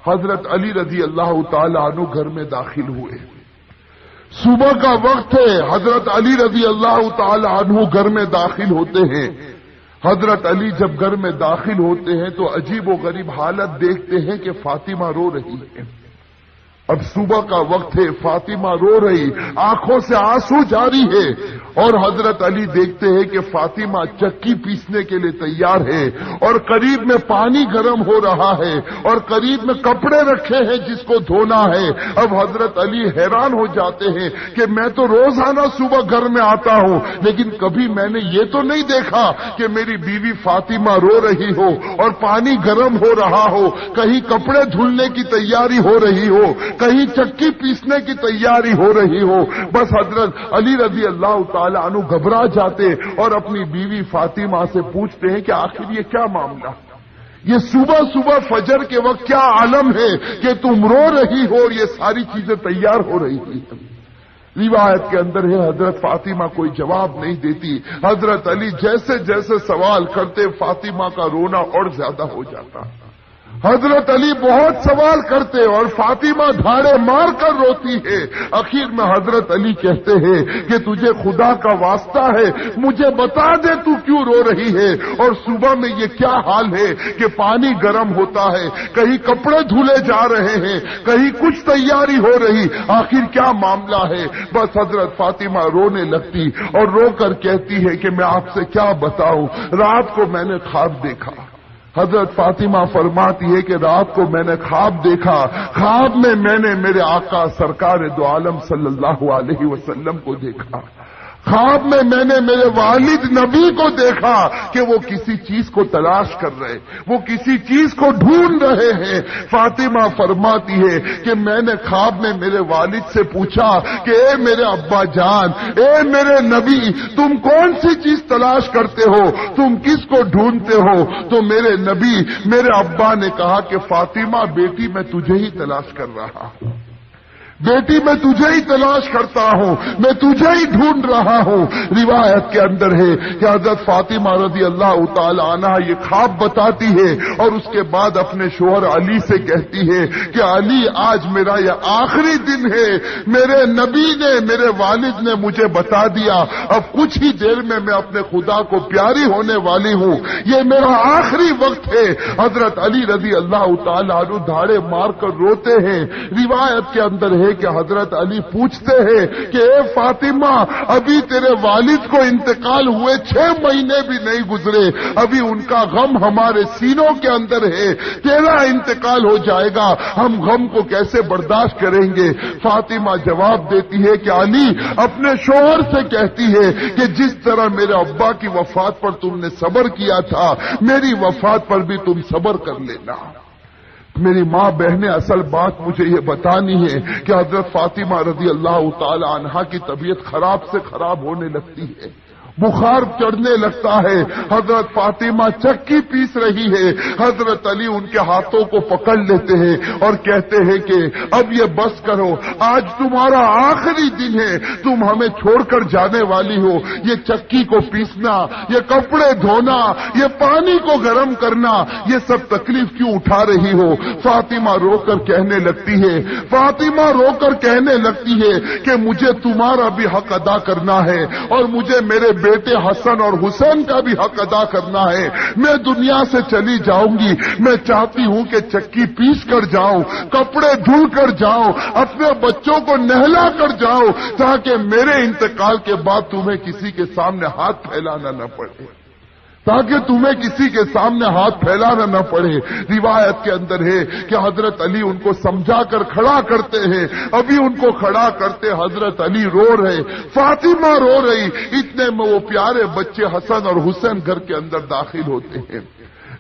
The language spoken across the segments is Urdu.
حضرت علی رضی اللہ تعالی عنہ گھر میں داخل ہوئے. صبح کا وقت ہے. حضرت علی رضی اللہ تعالی عنہ گھر میں داخل ہوتے ہیں. حضرت علی جب گھر میں داخل ہوتے ہیں تو عجیب و غریب حالت دیکھتے ہیں کہ فاطمہ رو رہی ہے. اب صبح کا وقت ہے, فاطمہ رو رہی, آنکھوں سے آنسو جاری ہے, اور حضرت علی دیکھتے ہیں کہ فاطمہ چکی پیسنے کے لیے تیار ہے, اور قریب میں پانی گرم ہو رہا ہے, اور قریب میں کپڑے رکھے ہیں جس کو دھونا ہے. اب حضرت علی حیران ہو جاتے ہیں کہ میں تو روزانہ صبح گھر میں آتا ہوں, لیکن کبھی میں نے یہ تو نہیں دیکھا کہ میری بیوی فاطمہ رو رہی ہو اور پانی گرم ہو رہا ہو, کہیں کپڑے دھلنے کی تیاری ہو رہی ہو, کہیں چکی پیسنے کی تیاری ہو رہی ہو. بس حضرت علی رضی اللہ تعالی عنہ گھبرا جاتے اور اپنی بیوی فاطمہ سے پوچھتے ہیں کہ آخر یہ کیا معاملہ, یہ صبح صبح فجر کے وقت کیا عالم ہے کہ تم رو رہی ہو اور یہ ساری چیزیں تیار ہو رہی تھی. روایت کے اندر ہے حضرت فاطمہ کوئی جواب نہیں دیتی. حضرت علی جیسے جیسے سوال کرتے فاطمہ کا رونا اور زیادہ ہو جاتا. حضرت علی بہت سوال کرتے اور فاطمہ دھاڑے مار کر روتی ہے. آخر میں حضرت علی کہتے ہیں کہ تجھے خدا کا واسطہ ہے, مجھے بتا دے تو کیوں رو رہی ہے, اور صبح میں یہ کیا حال ہے کہ پانی گرم ہوتا ہے, کہیں کپڑے دھلے جا رہے ہیں, کہیں کچھ تیاری ہو رہی, آخر کیا معاملہ ہے. بس حضرت فاطمہ رونے لگتی اور رو کر کہتی ہے کہ میں آپ سے کیا بتاؤں, رات کو میں نے خواب دیکھا. حضرت فاطمہ فرماتی ہے کہ رات کو میں نے خواب دیکھا, خواب میں نے میرے آقا سرکار دو عالم صلی اللہ علیہ وسلم کو دیکھا. خواب میں نے میرے والد نبی کو دیکھا کہ وہ کسی چیز کو تلاش کر رہے, وہ کسی چیز کو ڈھونڈ رہے ہیں. فاطمہ فرماتی ہے کہ میں نے خواب میں میرے والد سے پوچھا کہ اے میرے ابا جان, اے میرے نبی, تم کون سی چیز تلاش کرتے ہو, تم کس کو ڈھونڈتے ہو؟ تو میرے نبی, میرے ابا نے کہا کہ فاطمہ بیٹی میں تجھے ہی تلاش کر رہا ہوں, بیٹی میں تجھے ہی تلاش کرتا ہوں, میں تجھے ہی ڈھونڈ رہا ہوں. روایت کے اندر ہے کہ حضرت فاطمہ رضی اللہ تعالی عنہ یہ خواب بتاتی ہے اور اس کے بعد اپنے شوہر علی سے کہتی ہے کہ علی آج میرا یہ آخری دن ہے, میرے نبی نے, میرے والد نے مجھے بتا دیا, اب کچھ ہی دیر میں اپنے خدا کو پیاری ہونے والی ہوں, یہ میرا آخری وقت ہے. حضرت علی رضی اللہ تعالی عنہ دھاڑے مار کر روتے ہیں. روایت کے اندر ہے کہ حضرت علی پوچھتے ہیں کہ اے فاطمہ, ابھی تیرے والد کو انتقال ہوئے 6 مہینے بھی نہیں گزرے, ابھی ان کا غم ہمارے سینوں کے اندر ہے, تیرا انتقال ہو جائے گا, ہم غم کو کیسے برداشت کریں گے؟ فاطمہ جواب دیتی ہے کہ علی اپنے شوہر سے کہتی ہے کہ جس طرح میرے ابا کی وفات پر تم نے صبر کیا تھا, میری وفات پر بھی تم صبر کر لینا. میری ماں بہنیں, اصل بات مجھے یہ بتانی ہے کہ حضرت فاطمہ رضی اللہ تعالی عنہا کی طبیعت خراب سے خراب ہونے لگتی ہے, بخار چڑھنے لگتا ہے. حضرت فاطمہ چکی پیس رہی ہے, حضرت علی ان کے ہاتھوں کو پکڑ لیتے ہیں اور کہتے ہیں کہ اب یہ بس کرو, آج تمہارا آخری دن ہے, تم ہمیں چھوڑ کر جانے والی ہو, یہ چکی کو پیسنا, یہ کپڑے دھونا, یہ پانی کو گرم کرنا, یہ سب تکلیف کیوں اٹھا رہی ہو؟ فاطمہ رو کر کہنے لگتی ہے, فاطمہ رو کر کہنے لگتی ہے کہ مجھے تمہارا بھی حق ادا کرنا ہے اور مجھے میرے بیٹے حسن اور حسین کا بھی حق ادا کرنا ہے. میں دنیا سے چلی جاؤں گی, میں چاہتی ہوں کہ چکی پیس کر جاؤں, کپڑے دھل کر جاؤں, اپنے بچوں کو نہلا کر جاؤں, تاکہ میرے انتقال کے بعد تمہیں کسی کے سامنے ہاتھ پھیلانا نہ پڑے, تاکہ تمہیں کسی کے سامنے ہاتھ پھیلانا نہ پڑے. روایت کے اندر ہے کہ حضرت علی ان کو سمجھا کر کھڑا کرتے ہیں, ابھی ان کو کھڑا کرتے حضرت علی رو رہے, فاطمہ رو رہی, اتنے میں وہ پیارے بچے حسن اور حسین گھر کے اندر داخل ہوتے ہیں.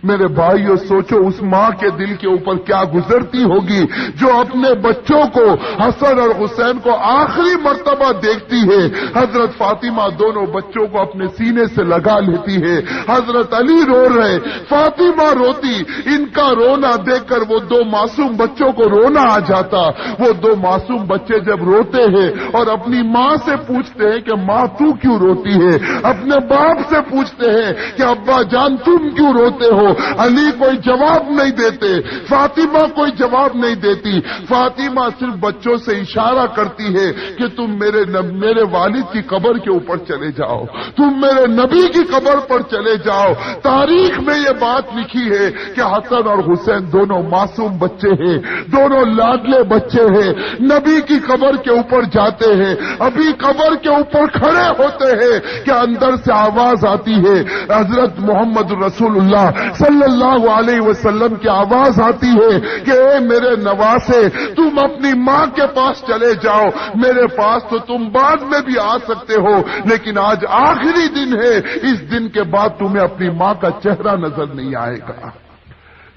میرے بھائیو سوچو اس ماں کے دل کے اوپر کیا گزرتی ہوگی جو اپنے بچوں کو حسن اور حسین کو آخری مرتبہ دیکھتی ہے. حضرت فاطمہ دونوں بچوں کو اپنے سینے سے لگا لیتی ہے, حضرت علی رو رہے, فاطمہ روتی. ان کا رونا دیکھ کر وہ 2 معصوم بچوں کو رونا آ جاتا. وہ 2 معصوم بچے جب روتے ہیں اور اپنی ماں سے پوچھتے ہیں کہ ماں تو کیوں روتی ہے, اپنے باپ سے پوچھتے ہیں کہ ابا جان تم کیوں روتے ہو, علی کوئی جواب نہیں دیتے، فاطمہ کوئی جواب نہیں دیتی، فاطمہ صرف بچوں سے اشارہ کرتی ہے کہ تم میرے والد کی قبر کے اوپر چلے جاؤ، تم میرے نبی کی قبر پر چلے جاؤ۔ تاریخ میں یہ بات لکھی ہے کہ حسن اور حسین دونوں معصوم بچے ہیں، دونوں لاڈلے بچے ہیں، نبی کی قبر کے اوپر جاتے ہیں، ابھی قبر کے اوپر کھڑے ہوتے ہیں کہ اندر سے آواز آتی ہے، حضرت محمد رسول اللہ صلی اللہ علیہ وسلم کی آواز آتی ہے کہ اے میرے نواسے، تم اپنی ماں کے پاس چلے جاؤ، میرے پاس تو تم بعد میں بھی آ سکتے ہو، لیکن آج آخری دن ہے، اس دن کے بعد تمہیں اپنی ماں کا چہرہ نظر نہیں آئے گا۔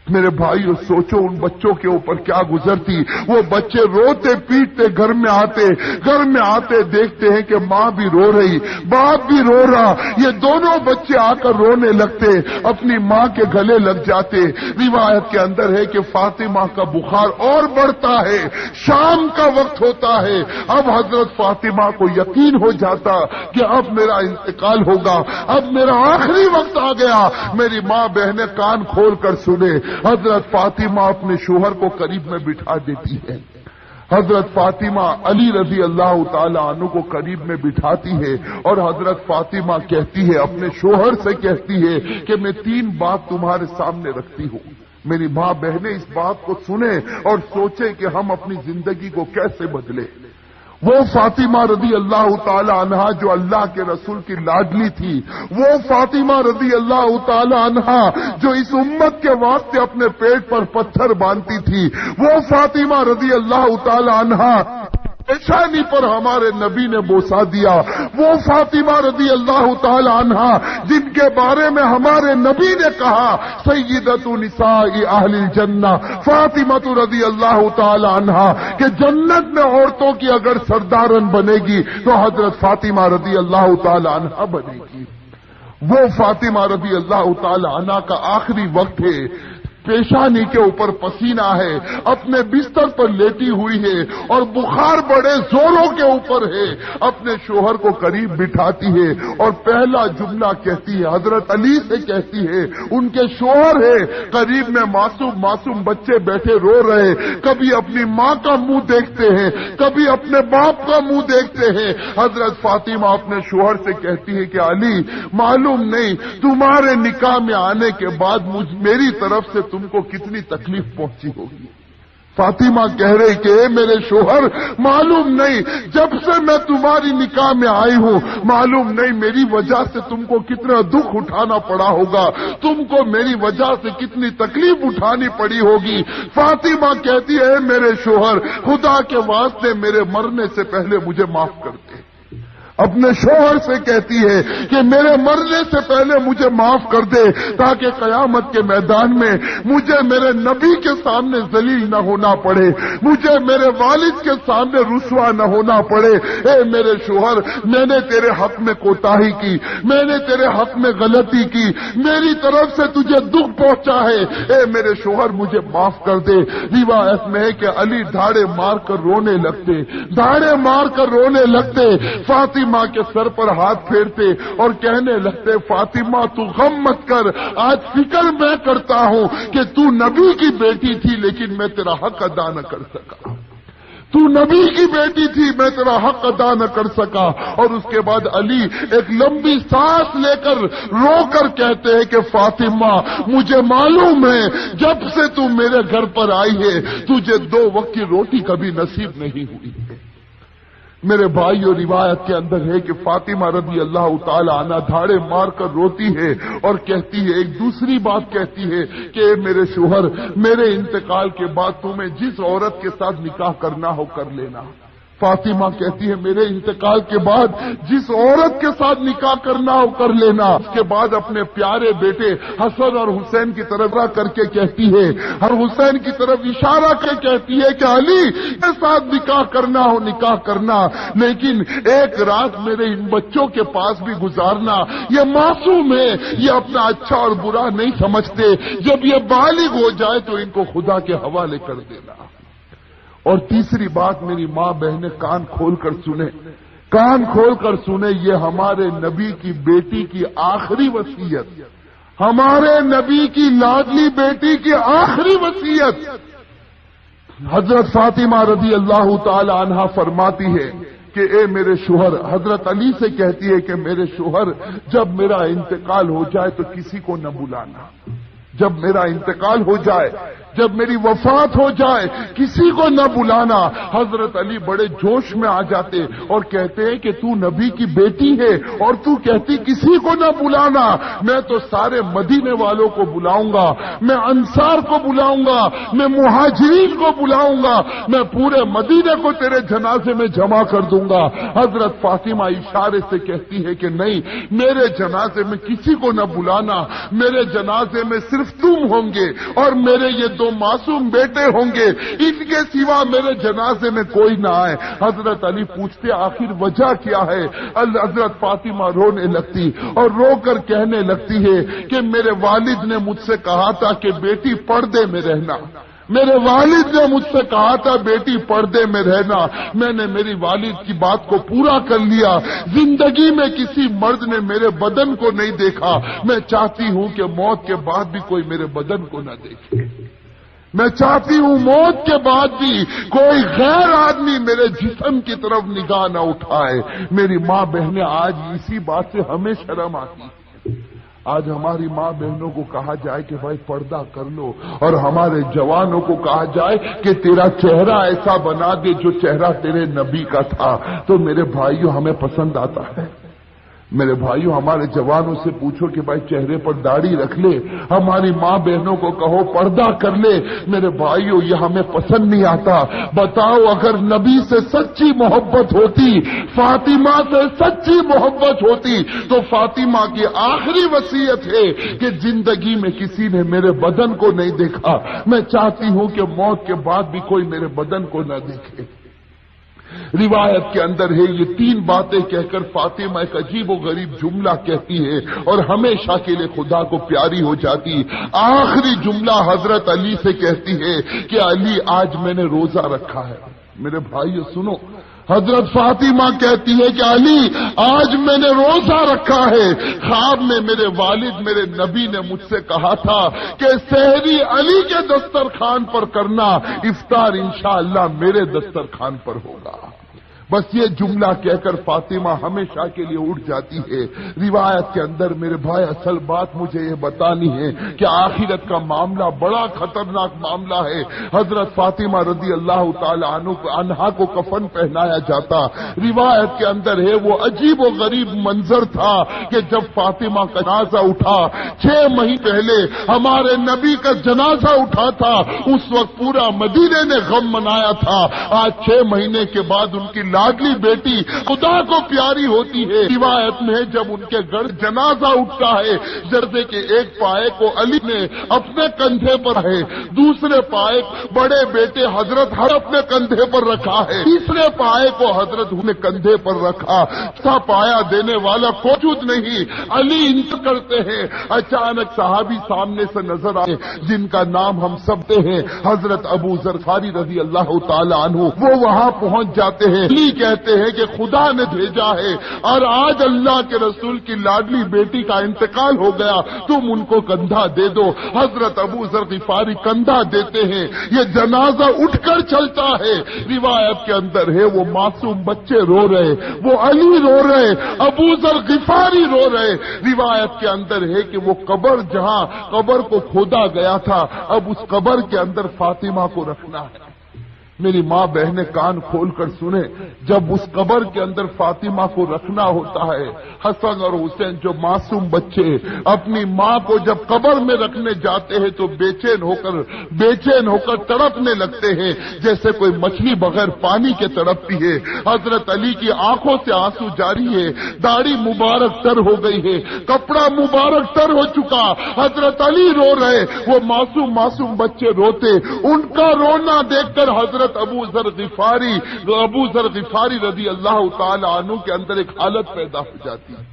میرے بھائیو سوچو ان بچوں کے اوپر کیا گزرتی، وہ بچے روتے پیٹتے گھر میں آتے دیکھتے ہیں کہ ماں بھی رو رہی، باپ بھی رو رہا، یہ دونوں بچے آ کر رونے لگتے، اپنی ماں کے گلے لگ جاتے۔ روایت کے اندر ہے کہ فاطمہ کا بخار اور بڑھتا ہے، شام کا وقت ہوتا ہے، اب حضرت فاطمہ کو یقین ہو جاتا کہ اب میرا انتقال ہوگا، اب میرا آخری وقت آ گیا۔ میری ماں بہنیں کان کھول کر سنے، حضرت فاطمہ اپنے شوہر کو قریب میں بٹھا دیتی ہے، حضرت فاطمہ علی رضی اللہ تعالی عنہ کو قریب میں بٹھاتی ہے اور حضرت فاطمہ کہتی ہے، اپنے شوہر سے کہتی ہے کہ میں 3 بات تمہارے سامنے رکھتی ہوں، میری ماں بہنیں اس بات کو سنیں اور سوچیں کہ ہم اپنی زندگی کو کیسے بدلیں۔ وہ فاطمہ رضی اللہ تعالی عنہا جو اللہ کے رسول کی لاڈلی تھی، وہ فاطمہ رضی اللہ تعالی عنہا جو اس امت کے واسطے اپنے پیٹ پر پتھر باندھتی تھی، وہ فاطمہ رضی اللہ تعالی عنہا پیشانی پر ہمارے نبی نے بوسا دیا، وہ فاطمہ رضی اللہ تعالی عنہا جن کے بارے میں ہمارے نبی نے کہا سیدۃ نساء اہل الجنہ فاطمہ رضی اللہ تعالی عنہا کہ جنت میں عورتوں کی اگر سردارن بنے گی تو حضرت فاطمہ رضی اللہ تعالی عنہا بنے گی۔ وہ فاطمہ رضی اللہ تعالی عنہا کا آخری وقت ہے، پیشانی کے اوپر پسینہ ہے، اپنے بستر پر لیٹی ہوئی ہے اور بخار بڑے زوروں کے اوپر ہے، اپنے شوہر کو قریب بٹھاتی ہے اور پہلا جملہ کہتی ہے، حضرت علی سے کہتی ہے، ان کے شوہر ہے قریب میں، معصوم بچے بیٹھے رو رہے، کبھی اپنی ماں کا منہ دیکھتے ہیں، کبھی اپنے باپ کا منہ دیکھتے ہیں۔ حضرت فاطمہ اپنے شوہر سے کہتی ہے کہ علی، معلوم نہیں تمہارے نکاح میں آنے کے بعد میری طرف سے تم کو کتنی تکلیف پہنچی ہوگی۔ فاطمہ کہہ رہی کہ اے میرے شوہر، معلوم نہیں جب سے میں تمہاری نکاح میں آئی ہوں، معلوم نہیں میری وجہ سے تم کو کتنا دکھ اٹھانا پڑا ہوگا، تم کو میری وجہ سے کتنی تکلیف اٹھانی پڑی ہوگی۔ فاطمہ کہتی ہے اے میرے شوہر، خدا کے واسطے میرے مرنے سے پہلے مجھے معاف کر دے۔ اپنے شوہر سے کہتی ہے کہ میرے مرنے سے پہلے مجھے معاف کر دے تاکہ قیامت کے میدان میں مجھے میرے نبی کے سامنے ذلیل نہ ہونا پڑے، مجھے میرے والد کے سامنے رسوا نہ ہونا پڑے۔ اے میرے شوہر، میں نے تیرے حق میں کوتاہی کی، میں نے تیرے حق میں غلطی کی، میری طرف سے تجھے دکھ پہنچا ہے، اے میرے شوہر مجھے معاف کر دے۔ روایت میں ہے کہ علی دھاڑے مار کر رونے لگتے، فاطمہ ماں کے سر پر ہاتھ پھیرتے اور کہنے لگتے، فاطمہ تو غم مت کر، آج فکر میں کرتا ہوں کہ تو نبی کی بیٹی تھی لیکن میں تیرا حق ادا نہ کر سکا، تو نبی کی بیٹی تھی میں تیرا حق ادا نہ کر سکا۔ اور اس کے بعد علی ایک لمبی سانس لے کر رو کر کہتے ہیں کہ فاطمہ، مجھے معلوم ہے جب سے تو میرے گھر پر آئی ہے تجھے 2 وقت کی روٹی کبھی نصیب نہیں ہوئی ہے۔ میرے بھائیو، روایت کے اندر ہے کہ فاطمہ رضی اللہ تعالی عنہ دھاڑے مار کر روتی ہے اور کہتی ہے، ایک دوسری بات کہتی ہے کہ میرے شوہر، میرے انتقال کے بعد تمہیں جس عورت کے ساتھ نکاح کرنا ہو کر لینا۔ فاطمہ کہتی ہے میرے انتقال کے بعد جس عورت کے ساتھ نکاح کرنا ہو کر لینا۔ اس کے بعد اپنے پیارے بیٹے حسن اور حسین کی طرف کر کے کہتی ہے، اور حسین کی طرف اشارہ کر کہتی ہے کہ علی کے ساتھ نکاح کرنا ہو نکاح کرنا، لیکن ایک رات میرے ان بچوں کے پاس بھی گزارنا، یہ معصوم ہے، یہ اپنا اچھا اور برا نہیں سمجھتے، جب یہ بالغ ہو جائے تو ان کو خدا کے حوالے کر دینا۔ اور تیسری بات، میری ماں بہنیں کان کھول کر سنیں، یہ ہمارے نبی کی بیٹی کی آخری وصیت، ہمارے نبی کی لاڈلی بیٹی کی آخری وصیت حضرت فاطمہ رضی اللہ تعالی عنہا فرماتی ہے کہ اے میرے شوہر، حضرت علی سے کہتی ہے کہ میرے شوہر جب میرا انتقال ہو جائے تو کسی کو نہ بلانا، جب میرا انتقال ہو جائے، جب میری وفات ہو جائے کسی کو نہ بلانا۔ حضرت علی بڑے جوش میں آ جاتے اور کہتے ہیں کہ تو نبی کی بیٹی ہے اور تو کہتی کسی کو نہ بلانا، میں تو سارے مدینے والوں کو بلاؤں گا، میں انصار کو بلاؤں گا، میں مہاجرین کو بلاؤں گا، میں پورے مدینے کو تیرے جنازے میں جمع کر دوں گا۔ حضرت فاطمہ اشارے سے کہتی ہے کہ نہیں، میرے جنازے میں کسی کو نہ بلانا، میرے جنازے میں صرف تم ہوں گے اور میرے یہ دو معصوم بیٹے ہوں گے، ان کے سوا میرے جنازے میں کوئی نہ آئے۔ حضرت علی پوچھتے آخر وجہ کیا ہے؟ حضرت فاطمہ رونے لگتی اور رو کر کہنے لگتی ہے کہ میرے والد نے مجھ سے کہا تھا کہ بیٹی پردے میں رہنا، میرے والد نے مجھ سے کہا تھا بیٹی پردے میں رہنا، میں نے میری والد کی بات کو پورا کر لیا۔ زندگی میں کسی مرد نے میرے بدن کو نہیں دیکھا، میں چاہتی ہوں کہ موت کے بعد بھی کوئی میرے بدن کو نہ دیکھے، میں چاہتی ہوں موت کے بعد بھی کوئی غیر آدمی میرے جسم کی طرف نگاہ نہ اٹھائے۔ میری ماں بہنیں آج اسی بات سے ہمیں شرم آتی ہے۔ آج ہماری ماں بہنوں کو کہا جائے کہ بھائی پردہ کر لو، اور ہمارے جوانوں کو کہا جائے کہ تیرا چہرہ ایسا بنا دے جو چہرہ تیرے نبی کا تھا، تو میرے بھائیوں ہمیں پسند آتا ہے؟ میرے بھائیوں ہمارے جوانوں سے پوچھو کہ بھائی چہرے پر داڑھی رکھ لے، ہماری ماں بہنوں کو کہو پردہ کر لے، میرے بھائیوں یہ ہمیں پسند نہیں آتا۔ بتاؤ اگر نبی سے سچی محبت ہوتی، فاطمہ سے سچی محبت ہوتی، تو فاطمہ کی آخری وصیت ہے کہ زندگی میں کسی نے میرے بدن کو نہیں دیکھا، میں چاہتی ہوں کہ موت کے بعد بھی کوئی میرے بدن کو نہ دیکھے۔ روایت کے اندر ہے یہ تین باتیں کہہ کر فاطمہ ایک عجیب و غریب جملہ کہتی ہے اور ہمیشہ کے لیے خدا کو پیاری ہو جاتی۔ آخری جملہ حضرت علی سے کہتی ہے کہ علی آج میں نے روزہ رکھا ہے۔ میرے بھائیو سنو، حضرت فاطمہ کہتی ہے کہ علی آج میں نے روزہ رکھا ہے، خواب میں میرے والد میرے نبی نے مجھ سے کہا تھا کہ سحری علی کے دسترخوان پر کرنا، افطار انشاءاللہ میرے دسترخوان پر ہوگا۔ بس یہ جملہ کہہ کر فاطمہ ہمیشہ کے لیے اٹھ جاتی ہے۔ روایت کے اندر میرے بھائی اصل بات مجھے یہ بتانی ہے کہ آخرت کا معاملہ بڑا خطرناک معاملہ ہے۔ حضرت فاطمہ رضی اللہ تعالی عنہا کو کفن پہنایا جاتا، روایت کے اندر ہے وہ عجیب و غریب منظر تھا کہ جب فاطمہ کا جنازہ اٹھا، 6 مہینے پہلے ہمارے نبی کا جنازہ اٹھا تھا، اس وقت پورا مدینے نے غم منایا تھا۔ آج 6 مہینے کے بعد ان کی لاڈلی بیٹی خدا کو پیاری ہوتی ہے۔ روایت میں جب ان کے گھر جنازہ اٹھتا ہے، جردے کے ایک پائے کو علی نے اپنے کندھے پر ہے، دوسرے پائے بڑے بیٹے حضرت ہر اپنے کندھے پر رکھا ہے، تیسرے پائے کو حضرت نے کندھے پر رکھا، چوتھا پایا دینے والا موجود نہیں، علی انتقال کرتے ہیں۔ اچانک صحابی سامنے سے نظر آئے جن کا نام ہم سب تے ہیں، حضرت ابو ذر غفاری رضی اللہ تعالی عنہ، وہ وہاں پہنچ جاتے ہیں۔ علی کہتے ہیں کہ خدا نے بھیجا ہے اور آج اللہ کے رسول کی لاڈلی بیٹی کا انتقال ہو گیا، تم ان کو کندھا دے دو۔ حضرت ابو ذر غفاری کندھا دیتے ہیں، یہ جنازہ اٹھ کر چلتا ہے۔ روایت کے اندر ہے وہ معصوم بچے رو رہے، وہ علی رو رہے، ابو ذر غفاری رو رہے۔ روایت کے اندر ہے کہ وہ قبر جہاں قبر کو کھودا گیا تھا، اب اس قبر کے اندر فاطمہ کو رکھنا ہے۔ میری ماں بہنیں کان کھول کر سنیں، جب اس قبر کے اندر فاطمہ کو رکھنا ہوتا ہے، حسن اور حسین جو معصوم بچے اپنی ماں کو جب قبر میں رکھنے جاتے ہیں تو بے چین ہو کر تڑپنے لگتے ہیں جیسے کوئی مچھلی بغیر پانی کے تڑپتی ہے۔ حضرت علی کی آنکھوں سے آنسو جاری ہے، داڑھی مبارک تر ہو گئی ہے، کپڑا مبارک تر ہو چکا، حضرت علی رو رہے، وہ معصوم بچے روتے، ان کا رونا دیکھ کر حضرت ابو ذر غفاری رضی اللہ تعالی عنہ کے اندر ایک حالت پیدا ہو جاتی ہے۔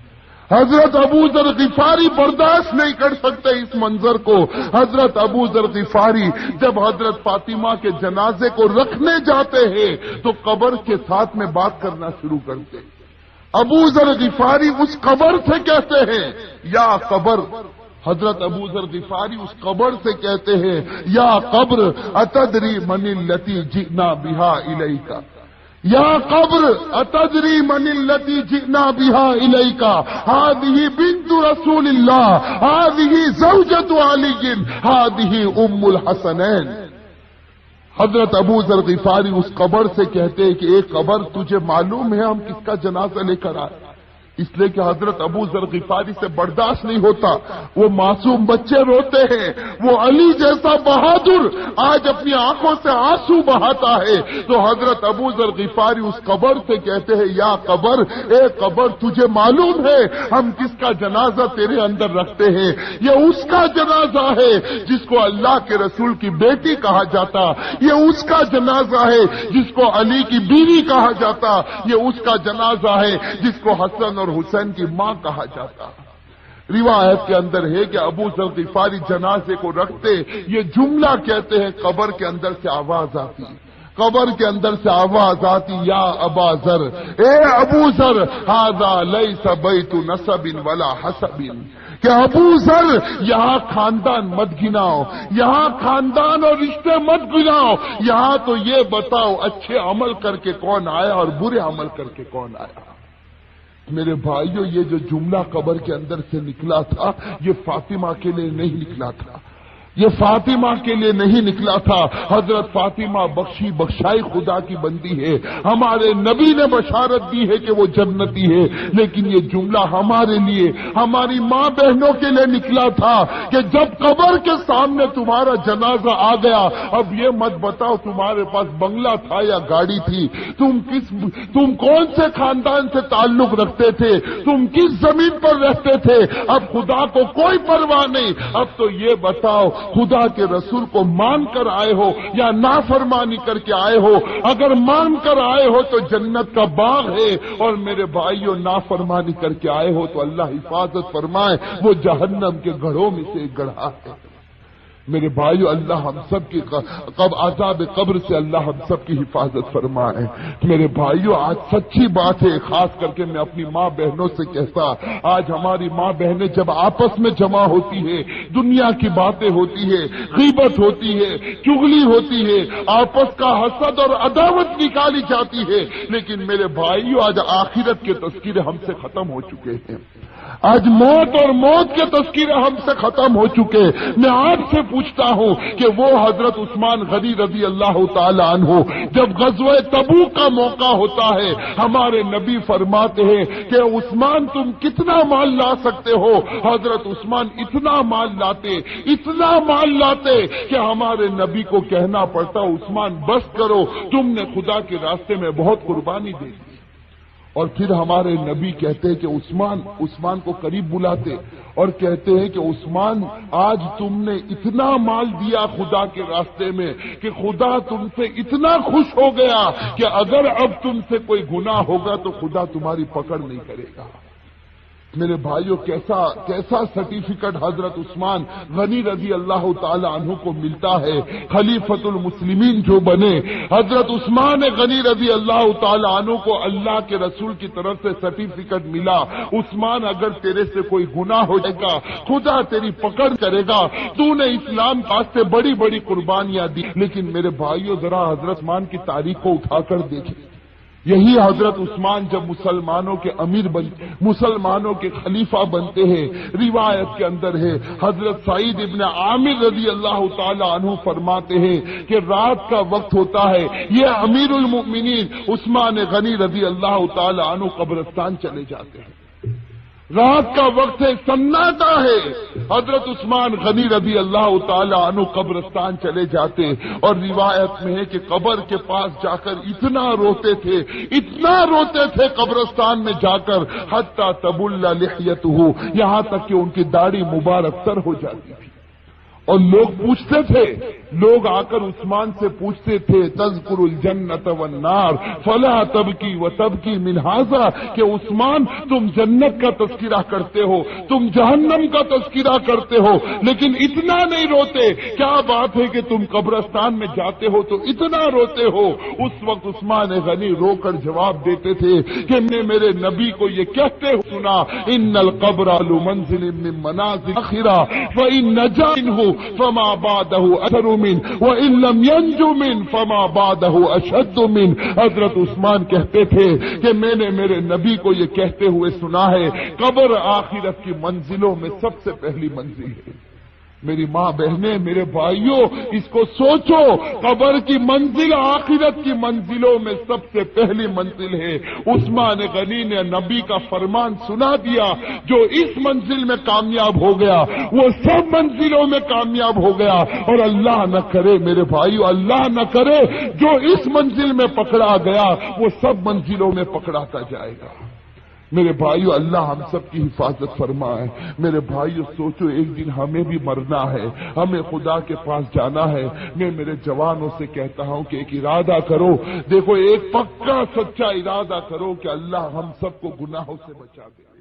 حضرت ابو ذر غفاری برداشت نہیں کر سکتے اس منظر کو۔ حضرت ابو ذر غفاری جب حضرت فاطمہ کے جنازے کو رکھنے جاتے ہیں تو قبر کے ساتھ میں بات کرنا شروع کرتے ہیں۔ ابو ذر غفاری اس قبر سے کہتے ہیں، یا قبر حضرت ابو ذر غفاری اس قبر سے کہتے ہیں یا قبر اتدری من التی جئنا بہا الیک، یا قبر اتدری من التی جئنا بہا الیک، ہذہ بنت رسول اللہ، ہذہ زوجۃ علی، ہذہ ام الحسنین۔ حضرت ابو ذر غفاری اس قبر سے کہتے ہیں کہ ایک قبر تجھے معلوم ہے ہم کس کا جنازہ لے کر آئے؟ اس لیے کہ حضرت ابو ذر غفاری سے برداشت نہیں ہوتا، وہ معصوم بچے روتے ہیں، وہ علی جیسا بہادر آج اپنی آنکھوں سے آنسو بہاتا ہے، تو حضرت ابو ذر غفاری اس قبر سے کہتے ہیں یا قبر، اے قبر تجھے معلوم ہے ہم کس کا جنازہ تیرے اندر رکھتے ہیں؟ یہ اس کا جنازہ ہے جس کو اللہ کے رسول کی بیٹی کہا جاتا، یہ اس کا جنازہ ہے جس کو علی کی بیوی کہا جاتا، یہ اس کا جنازہ ہے جس کو حسن اور حسین کی ماں کہا جاتا۔ روایت کے اندر ہے کہ ابو ذر غفاری جنازے کو رکھتے یہ جملہ کہتے ہیں، قبر کے اندر سے آواز آتی، قبر کے اندر سے آواز آتی یا ابا ذر، اے ابو ذر، ھذا لیس بیت نسب ولا حسب، کہ ابو ذر یہاں خاندان مت گناؤ، یہاں خاندان اور رشتے مت گناؤ، یہاں تو یہ بتاؤ اچھے عمل کر کے کون آیا اور برے عمل کر کے کون آیا۔ میرے بھائیوں، یہ جو جملہ قبر کے اندر سے نکلا تھا یہ فاطمہ کے لیے نہیں نکلا تھا، یہ فاطمہ کے لیے نہیں نکلا تھا۔ حضرت فاطمہ بخشی بخشائی خدا کی بندی ہے، ہمارے نبی نے بشارت دی ہے کہ وہ جنتی ہے، لیکن یہ جملہ ہمارے لیے، ہماری ماں بہنوں کے لیے نکلا تھا کہ جب قبر کے سامنے تمہارا جنازہ آ گیا، اب یہ مت بتاؤ تمہارے پاس بنگلہ تھا یا گاڑی تھی، تم کون سے خاندان سے تعلق رکھتے تھے، تم کس زمین پر رہتے تھے، اب خدا کو کوئی پرواہ نہیں، اب تو یہ بتاؤ خدا کے رسول کو مان کر آئے ہو یا نافرمانی کر کے آئے ہو؟ اگر مان کر آئے ہو تو جنت کا باغ ہے، اور میرے بھائیوں نافرمانی کر کے آئے ہو تو اللہ حفاظت فرمائے وہ جہنم کے گڑھوں میں سے ایک گڑھا ہے۔ میرے بھائیو، اللہ ہم سب کی عذاب قبر سے اللہ ہم سب کی حفاظت فرمائے۔ میرے بھائیو، آج سچی بات ہے، خاص کر کے میں اپنی ماں بہنوں سے کہتا، آج ہماری ماں بہنیں جب آپس میں جمع ہوتی ہے، دنیا کی باتیں ہوتی ہے، غیبت ہوتی ہے، چغلی ہوتی ہے، آپس کا حسد اور عداوت نکالی جاتی ہے، لیکن میرے بھائیو آج آخرت کے تذکرے ہم سے ختم ہو چکے ہیں، آج موت اور موت کے تذکرے ہم سے ختم ہو چکے۔ میں آپ سے پوچھتا ہوں کہ وہ حضرت عثمان غنی رضی اللہ تعالی عنہ جب غزوہ تبوک کا موقع ہوتا ہے، ہمارے نبی فرماتے ہیں کہ عثمان تم کتنا مال لا سکتے ہو؟ حضرت عثمان اتنا مال لاتے کہ ہمارے نبی کو کہنا پڑتا عثمان بس کرو، تم نے خدا کے راستے میں بہت قربانی دی۔ اور پھر ہمارے نبی کہتے ہیں کہ عثمان کو قریب بلاتے اور کہتے ہیں کہ عثمان آج تم نے اتنا مال دیا خدا کے راستے میں کہ خدا تم سے اتنا خوش ہو گیا کہ اگر اب تم سے کوئی گناہ ہوگا تو خدا تمہاری پکڑ نہیں کرے گا۔ میرے بھائیوں، کیسا سرٹیفکیٹ حضرت عثمان غنی رضی اللہ تعالی عنہ کو ملتا ہے، خلیفۃ المسلمین جو بنے۔ حضرت عثمان غنی رضی اللہ تعالی عنہ کو اللہ کے رسول کی طرف سے سرٹیفکیٹ ملا، عثمان اگر تیرے سے کوئی گناہ ہو جائے گا خدا تیری پکڑ کرے گا، تو نے اسلام واسطے بڑی بڑی قربانیاں دی۔ لیکن میرے بھائیوں، ذرا حضرت عثمان کی تاریخ کو اٹھا کر دیکھیں، یہی حضرت عثمان جب مسلمانوں کے امیر مسلمانوں کے خلیفہ بنتے ہیں، روایت کے اندر ہے حضرت سعید ابن عامر رضی اللہ تعالی عنہ فرماتے ہیں کہ رات کا وقت ہوتا ہے، یہ امیر المؤمنین عثمان غنی رضی اللہ تعالی عنہ قبرستان چلے جاتے ہیں، رات کا وقت ہے، سناٹا ہے، حضرت عثمان غنی رضی اللہ تعالی عنہ قبرستان چلے جاتے، اور روایت میں ہے کہ قبر کے پاس جا کر اتنا روتے تھے قبرستان میں جا کر، حتی تبل لحیتہ، یہاں تک کہ ان کی داڑھی مبارک تر ہو جاتی تھی، اور لوگ پوچھتے تھے لوگ آ کر عثمان سے پوچھتے تھے تذکر الجنت والنار فلا تبکی وتبکی من ھذا، کہ عثمان تم جنت کا تذکرہ کرتے ہو، تم جہنم کا تذکرہ کرتے ہو، لیکن اتنا نہیں روتے، کیا بات ہے کہ تم قبرستان میں جاتے ہو تو اتنا روتے ہو؟ اس وقت عثمان غنی رو کر جواب دیتے تھے کہ میں میرے نبی کو یہ کہتے ہو سنا، ان القبر لمنزل من منازل اخرہ فإن نجا منه فما بعده اثر من وإن لم ينجو من فما بعده اشد من۔ حضرت عثمان کہتے تھے کہ میں نے میرے نبی کو یہ کہتے ہوئے سنا ہے، قبر آخرت کی منزلوں میں سب سے پہلی منزل ہے۔ میری ماں بہنیں، میرے بھائیوں، اس کو سوچو، قبر کی منزل آخرت کی منزلوں میں سب سے پہلی منزل ہے۔ عثمان غنی نے نبی کا فرمان سنا دیا، جو اس منزل میں کامیاب ہو گیا وہ سب منزلوں میں کامیاب ہو گیا، اور اللہ نہ کرے میرے بھائیوں، اللہ نہ کرے جو اس منزل میں پکڑا گیا وہ سب منزلوں میں پکڑاتا جائے گا۔ میرے بھائیو، اللہ ہم سب کی حفاظت فرمائے۔ میرے بھائیو سوچو، ایک دن ہمیں بھی مرنا ہے، ہمیں خدا کے پاس جانا ہے۔ میں میرے جوانوں سے کہتا ہوں کہ ایک ارادہ کرو، دیکھو ایک پکا سچا ارادہ کرو کہ اللہ ہم سب کو گناہوں سے بچا دے۔